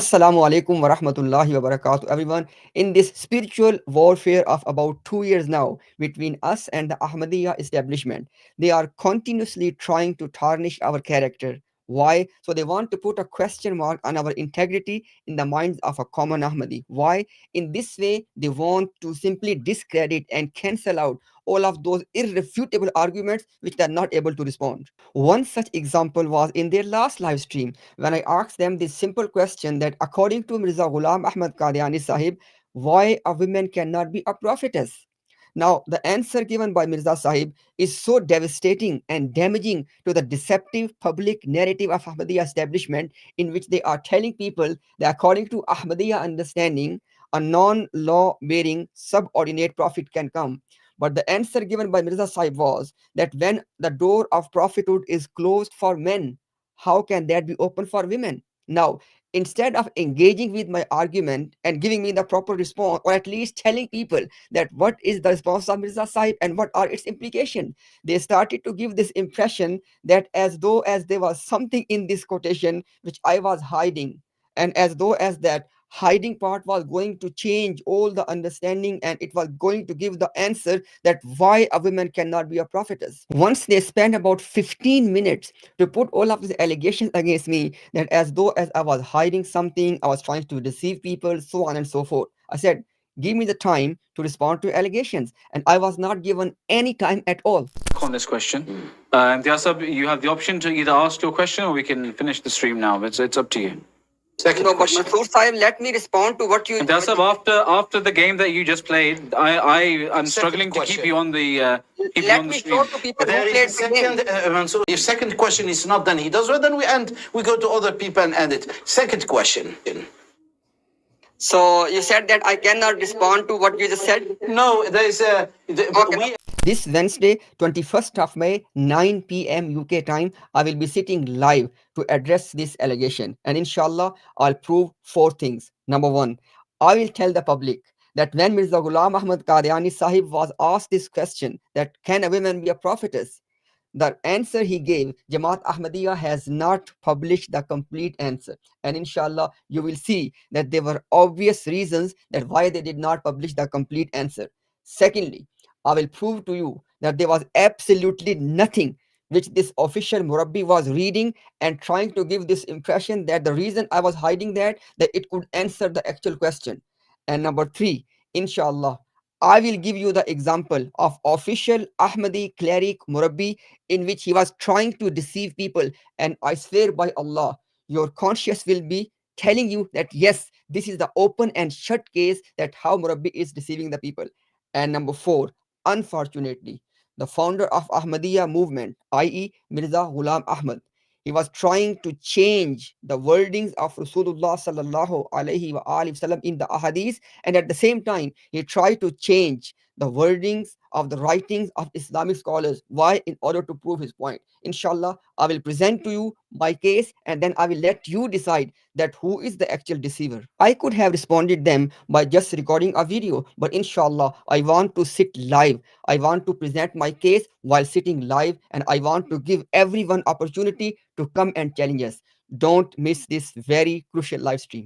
Assalamu alaikum wa rahmatullahi wa barakatuh, everyone. In this spiritual warfare of about 2 years now between us and the Ahmadiyya establishment, they are continuously trying to tarnish our character. Why? So they want to put a question mark on our integrity in the minds of a common Ahmadi. Why? In this way, they want to simply discredit and cancel out all of those irrefutable arguments which they are not able to respond. One such example was in their last live stream when I asked them this simple question that according to Mirza Ghulam Ahmad Qadiani Sahib, why a woman cannot be a prophetess? Now, the answer given by Mirza Sahib is so devastating and damaging to the deceptive public narrative of Ahmadiyya establishment, in which they are telling people that according to Ahmadiyya understanding, a non-law bearing subordinate prophet can come. But the answer given by Mirza Sahib was that when the door of prophethood is closed for men, how can that be open for women? Now, instead of engaging with my argument and giving me the proper response, or at least telling people that what is the response of Mirza Sahib and what are its implications, they started to give this impression that as though as there was something in this quotation which I was hiding, and as though as that hiding part was going to change all the understanding and it was going to give the answer that why a woman cannot be a prophetess. Once they spent about 15 minutes to put all of these allegations against me, that as though as I was hiding something, I was trying to deceive people, so on and so forth. I said, give me the time to respond to allegations, and I was not given any time at all. On this question, Imtiaz, you have the option to either ask your question or we can finish the stream now. It's up to you. Second no, question. But Masood Sahib, let me respond to what you. Imtiaz, after the game that you just played, I'm struggling to keep you on the keep you on the stream. Let me show to people who played the game. Mansoor, if second question is not done, he does well, then we end. We go to other people and end it. Second question. So you said that I cannot respond to what you just said? No, there is a. Okay. This Wednesday, 21st of May, 9 p.m. UK time, I will be sitting live to address this allegation. And inshallah, I'll prove 4 things. Number one, I will tell the public that when Mirza Ghulam Ahmad Qadiani Sahib was asked this question, that can a woman be a prophetess? The answer he gave, Jamaat Ahmadiyya has not published the complete answer. And inshallah, you will see that there were obvious reasons that why they did not publish the complete answer. Secondly, I will prove to you that there was absolutely nothing which this official Murabbi was reading and trying to give this impression that the reason I was hiding that it could answer the actual question. And number three, inshallah, I will give you the example of official Ahmadi cleric Murabbi in which he was trying to deceive people. And I swear by Allah, your conscience will be telling you that yes, this is the open and shut case that how Murabbi is deceiving the people. And number four, unfortunately, the founder of Ahmadiyya movement, i.e. Mirza Ghulam Ahmad, he was trying to change the wordings of Rasulullah sallallahu alaihi wasallam in the ahadith, and at the same time, he tried to change the wordings of the writings of Islamic scholars. Why? In order to prove his point. Inshallah, I will present to you my case and then I will let you decide that who is the actual deceiver. I could have responded them by just recording a video, but inshallah, I want to sit live. I want to present my case while sitting live, and I want to give everyone opportunity to come and challenge us. Don't miss this very crucial live stream.